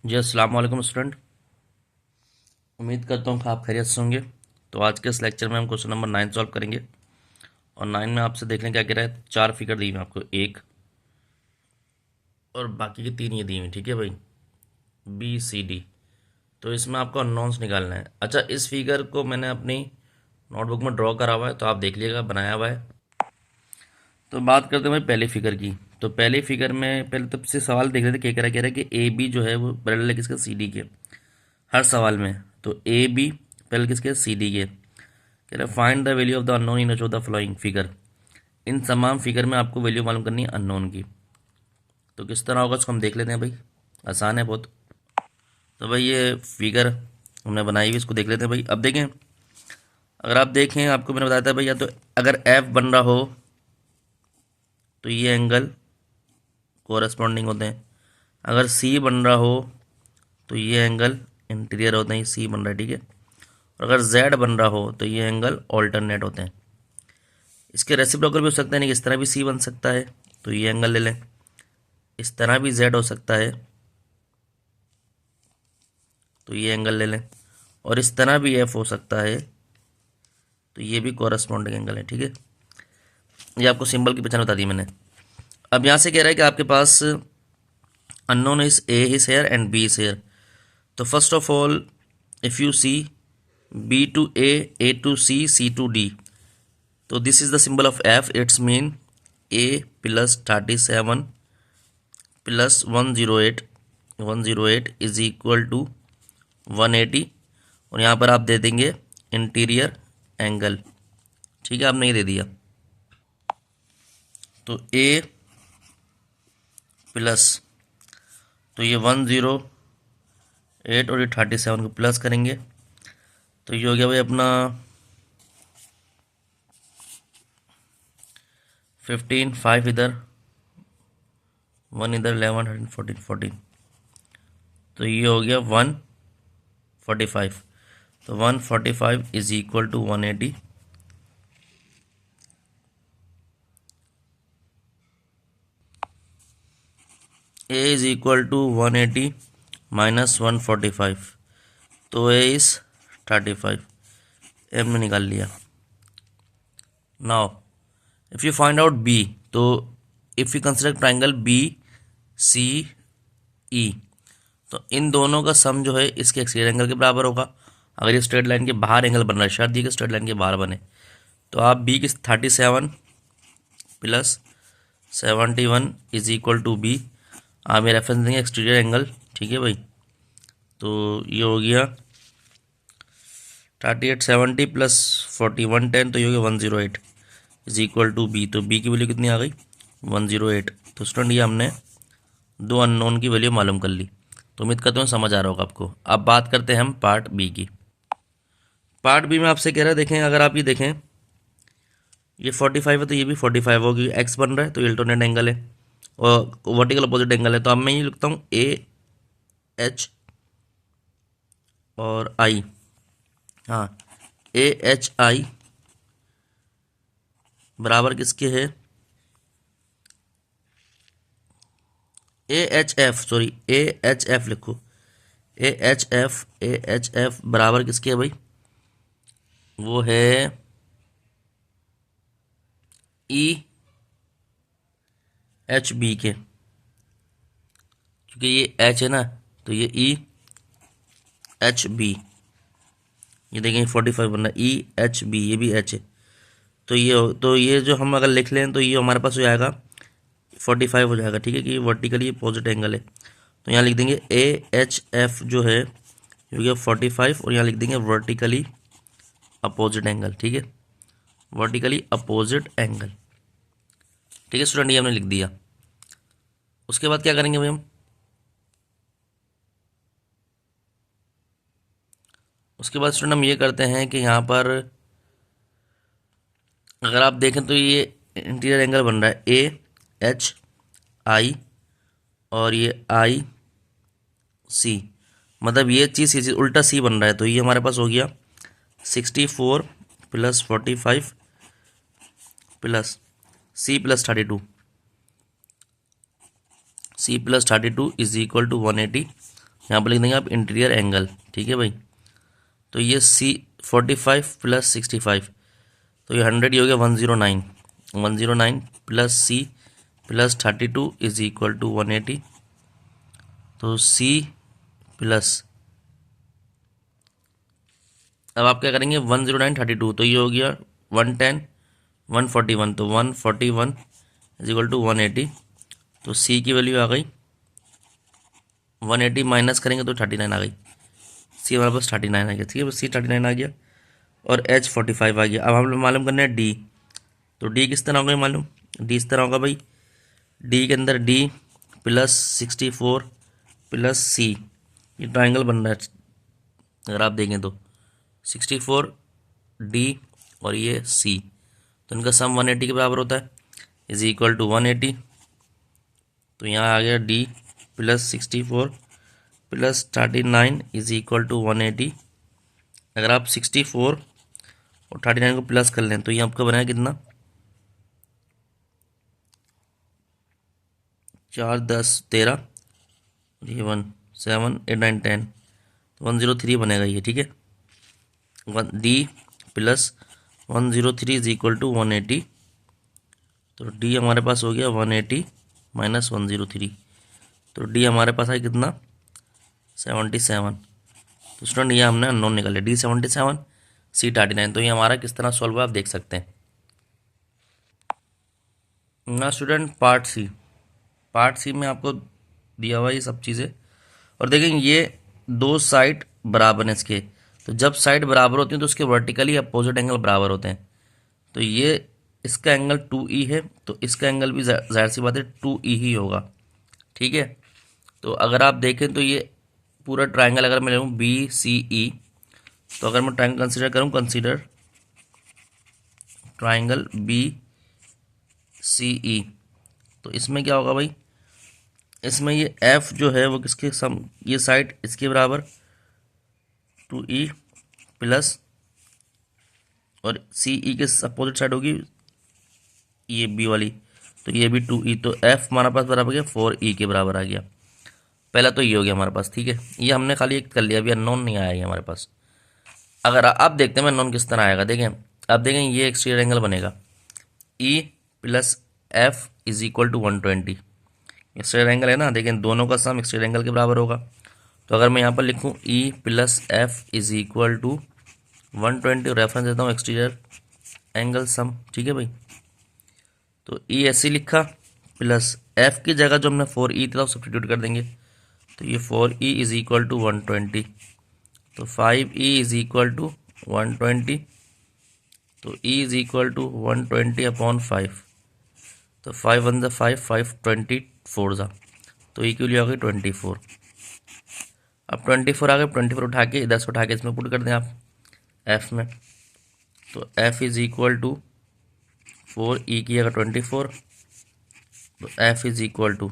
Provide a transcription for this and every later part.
जी अस्सलाम वालेकुम स्टूडेंट। उम्मीद करता हूँ कि आप खैरियत से होंगे। तो आज के इस लेक्चर में हम क्वेश्चन नंबर 9 सॉल्व करेंगे। और 9 में आपसे देख लें क्या कह रहा है। 4 फिगर दी हुई हैं आपको, एक और बाकी की 3 ये दी हुई, ठीक है भाई, बी सी डी। तो इसमें आपको अननोन्स निकालना है। अच्छा, इस फिगर को मैंने अपनी नोटबुक में ड्रॉ करा हुआ है, तो आप देख लीजिएगा, बनाया हुआ है। तो बात करते हैं भाई पहली फिगर की। तो पहली फिगर में पहले तो से सवाल देख रहे थे, क्या कह रहा है कि ए बी जो है वो पैरेलल है किसके, सी डी के, हर सवाल में। तो ए बी पैरेलल किसके, सी डी के। कह रहा है find the value of the unknown in each of the following figure. इन तमाम फिगर में आपको वैल्यू मालूम करनी है अननोन की। तो किस तरह होगा उसको हम देख लेते हैं भाई, आसान है बहुत। तो भाई ये फिगर हमने बनाई हुई, इसको देख लेते हैं भाई। अब देखें, अगर आप देखें, आपको मैंने बताया था भाई, या तो अगर एफ बन रहा हो तो ये एंगल कोरस्पॉन्डिंग होते हैं। अगर सी बन रहा हो तो ये एंगल इंटीरियर होते हैं, सी बन रहा है, ठीक है। और अगर जेड बन रहा हो तो ये एंगल ऑल्टरनेट होते हैं। इसके रेसिप्रोकल भी हो सकते हैं, नहीं इस तरह भी सी बन सकता है, तो ये एंगल ले लें। इस तरह भी जेड हो सकता है, तो ये एंगल ले लें। और इस तरह भी एफ हो सकता है, तो ये भी कॉरस्पॉन्डिंग एंगल है, ठीक है। ये आपको सिंबल की पहचान बता दी मैंने। अब यहाँ से कह रहा है कि आपके पास unknown is a is here and b is here. तो first of all, if you see b to a to c to d, तो this is the symbol of f. It's mean a plus 37 plus 108, 108 is equal to 180। और यहाँ पर आप दे देंगे interior angle, ठीक है, आपने ये दे दिया। तो ए प्लस, तो ये 108 और ये 37 को प्लस करेंगे, तो ये हो गया भाई अपना 15, 5 इधर, 1 इधर, 11, 13, 14, 14। तो ये हो गया 145। तो 145 is equal to 180। A is equal to 180 minus 145, तो ए इज 35। हमने निकाल लिया। Now if you find out b, तो if you consider triangle b c e, तो इन दोनों का सम जो है इसके एक्सटीरियर एंगल के बराबर होगा। अगर ये स्ट्रेट लाइन के बाहर एंगल बन रहा है, शर्त दी कि स्ट्रेट लाइन के बाहर बने, तो आप बी की 37 plus 71 is equal to B, आप ये रेफरेंस देंगे एक्सटीरियर एंगल, ठीक है भाई। तो ये हो गया 3870 प्लस 4110, तो ये हो गया 108 इज इक्वल टू बी। तो बी की वैल्यू कितनी आ गई, 108। तो स्टूडेंट ये हमने दो अननोन की वैल्यू मालूम कर ली। तो उम्मीद करता हूँ समझ आ रहा होगा आपको। अब बात करते हैं हम पार्ट बी की। पार्ट बी में आपसे कह रहा है, देखें, अगर आप ये देखें, ये 45 है तो ये भी 45 होगी। एक्स बन रहा है तो अल्टरनेट एंगल है और वर्टिकल अपोजिट एंगल है। तो अब मैं ये लिखता हूँ ए एच और आई, हाँ, ए एच आई बराबर किसके है, a h f, sorry, a h f लिखो। ए एच एफ बराबर किसके है भाई, वो है ई एच बी के। क्योंकि ये एच है ना, तो ये ई एच बी, ये देखें 45 बनना, ई एच बी, ये भी एच है। तो ये जो हम अगर लिख लें तो ये हमारे पास हो जाएगा 45 हो जाएगा, ठीक है, कि वर्टिकली अपोजिट एंगल है। तो यहाँ लिख देंगे ए एच एफ जो है ये हो गया 45, और यहाँ लिख देंगे वर्टिकली अपोजिट एंगल, ठीक है, वर्टिकली अपोजिट एंगल, ठीक है स्टूडेंट, ये हमने लिख दिया। उसके बाद क्या करेंगे भाई हम, उसके बाद स्टूडेंट हम ये करते हैं कि यहाँ पर अगर आप देखें तो ये इंटीरियर एंगल बन रहा है ए एच आई और ये आई सी, मतलब ये चीज़ उल्टा सी बन रहा है। तो ये हमारे पास हो गया 64 plus 45 plus C plus 32, C plus 32 is equal to 180। यहाँ पर लिख देंगे आप इंटीरियर एंगल, ठीक है भाई। तो ये सी 45 प्लस 65, तो ये 100 ही हो गया 109, 109 plus C plus 32 is equal to 180। तो सी प्लस, अब आप क्या करेंगे 109 32, तो ये हो गया 110 141, तो 141 इज इक्वल टू 180। तो सी की वैल्यू आ गई 180, माइनस करेंगे तो 39 आ गई। सी हमारे पास 39 आ गया, ठीक है, सी 39 आ गया और एच 45 आ गया। अब हम लोग मालूम करना है डी, तो डी किस तरह होगा मालूम, डी इस तरह होगा भाई, डी के अंदर डी प्लस 64 प्लस सी, ये ट्राइंगल बन रहा है अगर आप देखें तो 64 डी और ये सी, तो इनका सम 180 के बराबर होता है, इज इक्वल टू 180। तो यहाँ आ गया D plus 64 plus 39 is equal to 180। अगर आप 64 और 39 को प्लस कर लें तो ये आपका बनाया कितना, 4 10 13, ये 1 7 8 9 10, तो 103 बनेगा ये, ठीक है। D plus 103 is equal to 180, तो डी हमारे पास हो गया 180 माइनस 103, तो डी हमारे पास है कितना 77। तो स्टूडेंट ये हमने अननोन निकाले, डी 77 सी 39, तो ये हमारा किस तरह सॉल्व हुआ आप देख सकते हैं ना स्टूडेंट। पार्ट सी में आपको दिया हुआ ये सब चीज़ें, और देखें ये दो साइड बराबर हैं इसके, तो जब साइड बराबर होती हैं तो उसके वर्टिकली अपोजिट एंगल बराबर होते हैं। तो ये इसका एंगल 2E है, तो इसका एंगल भी जाहिर सी बात है 2E ही होगा, ठीक है। तो अगर आप देखें तो ये पूरा ट्राइंगल अगर मैं लूँ BCE, तो अगर मैं ट्राइंगल कंसीडर करूँ, कंसीडर ट्राइंगल BCE, तो इसमें क्या होगा भाई, इसमें ये F जो है वो किसके सम, ये साइड इसके बराबर 2E प्लस, और CE के अपोजिट साइड होगी ये B वाली, तो ये भी 2E, तो F हमारा पास बराबर गया 4E के बराबर आ गया। पहला तो ये हो गया हमारे पास, ठीक है, ये हमने खाली एक कर लिया, अभी अननोन नहीं आया ये हमारे पास। अगर आप देखते हैं मैं अननोन किस तरह आएगा, देखें आप देखें ये एक्सटीरियर एंगल बनेगा E plus F is equal to 120, exterior angle है ना, देखें दोनों का सम एक्सटीरियर एंगल के बराबर होगा। तो अगर मैं यहाँ पर लिखूँ E plus F is equal to 120, reference देता हूँ एक्सटीरियर एंगल सम, ठीक है भाई। तो E ऐसे लिखा, प्लस F की जगह जो हमने 4E था सब्स्टिट्यूट कर देंगे, तो ये 4E इज इक्वल टू 120, तो 5E इज इक्वल टू 120, तो E is equal to 120 upon 5, तो 5 1 5 5 24 ज़ा, तो E की वैल्यू आ गई 24। अब 24 आ गए, 24 उठा के इधर से उठा के इसमें पुट कर दें आप F में, तो F is equal to 4E की जगह 24, तो F इज इक्वल टू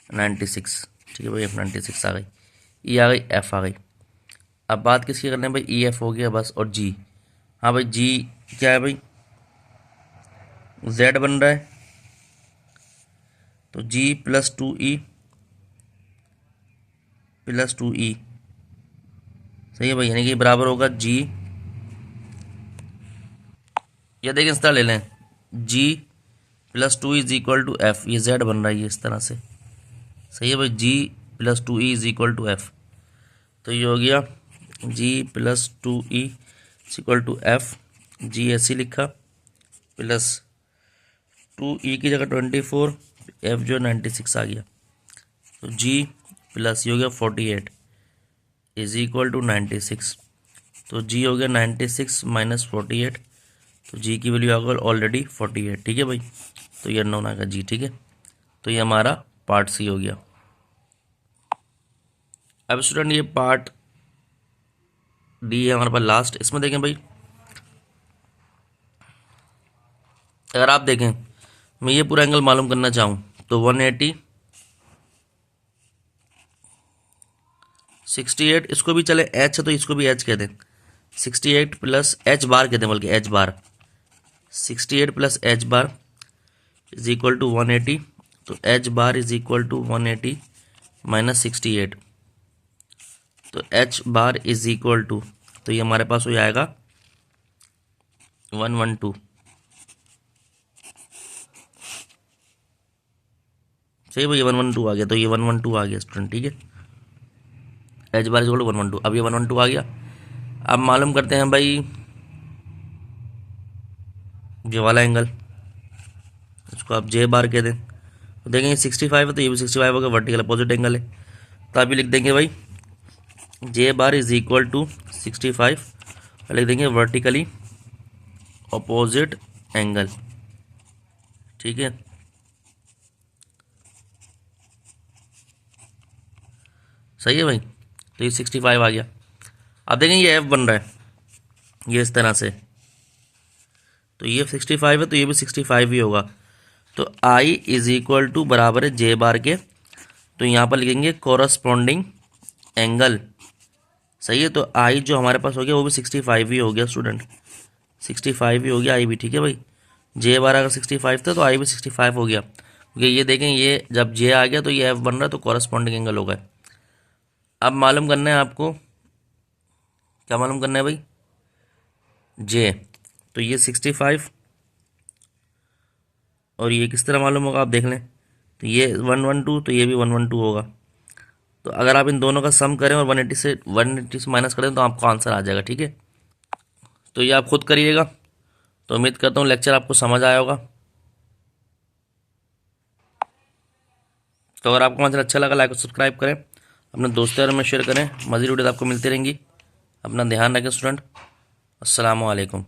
96, ठीक है भाई, F 96 आ गई, E आ गई, F आ गई। अब बात किसकी करनी है भाई, E F हो गया बस, और G, हाँ भाई G क्या है भाई, Z बन रहा है, तो G plus 2E plus 2E, सही है भाई, यानी कि बराबर होगा G, या देखें इस तरह ले लें G plus 2 is equal to F, ये Z बन रहा है ये इस तरह से, सही है भाई, G plus 2E is equal to F, तो ये हो गया G plus 2E is equal to F, G ऐसे लिखा, प्लस 2E की जगह 24, F जो 96 आ गया, तो G प्लस ये हो गया 48 इज इक्वल टू 96, तो G हो गया 96 माइनस 48, तो G की वैल्यू आ गई ऑलरेडी 48, ठीक है भाई, तो ये अननोन आ गया G, ठीक है। तो ये हमारा पार्ट सी हो गया। अब स्टूडेंट ये पार्ट डी है हमारे पास लास्ट, इसमें देखें भाई, अगर आप देखें मैं ये पूरा एंगल मालूम करना चाहूँ तो 180 68, इसको भी चले H है तो इसको भी H कह दें, 68 प्लस H बार कहते हैं, बल्कि H bar, 68 plus H bar is equal to 180, तो H bar is equal to 180 -68, तो h bar is equal to, तो ये हमारे पास हो जाएगा 112। सही भाई, 112 आ गया, तो ये 112 आ गया स्टूडेंट, ठीक है। h bar is equal to 112, अब ये 112 आ गया। अब मालूम करते हैं भाई ये वाला एंगल, इसको आप जे बार कह दें, तो देखेंगे 65 है, तो ये भी 65 होगा, वर्टिकल अपोजिट एंगल है, तो अभी लिख देंगे भाई जे बार इज इक्वल टू 65, और लिख देंगे वर्टिकली अपोजिट एंगल, ठीक है। सही है भाई, तो ये 65 आ गया। अब देखेंगे ये एफ बन रहा है ये इस तरह से, तो ये 65 है, तो ये भी 65 ही होगा, तो आई इज इक्वल टू बराबर है जे बार के, तो यहाँ पर लिखेंगे कोरस्पॉन्डिंग एंगल। सही है, तो आई जो हमारे पास हो गया वो भी 65 ही हो गया स्टूडेंट, 65 ही हो गया आई भी, ठीक है भाई। जे बार अगर 65 था तो आई भी 65 हो गया, क्योंकि ये देखें ये जब जे आ गया तो ये एफ बन रहा है, तो कॉरस्पॉन्डिंग एंगल होगा। अब मालूम करना है आपको, क्या मालूम करना है भाई, जे, तो ये 65 और ये किस तरह मालूम होगा आप देख लें, तो ये 112, तो ये भी 112 होगा, तो अगर आप इन दोनों का सम करें और 180 से माइनस करें तो आपको आंसर आ जाएगा, ठीक है। तो ये आप खुद करिएगा, तो उम्मीद करता हूँ लेक्चर आपको समझ आया होगा। तो अगर आपको आंसर अच्छा लगा, लाइक और सब्सक्राइब करें, अपने दोस्तों में शेयर करें, मज़ीद वीडियो आपको मिलती रहेंगी। अपना ध्यान रखें स्टूडेंट, अस्सलाम वालेकुम।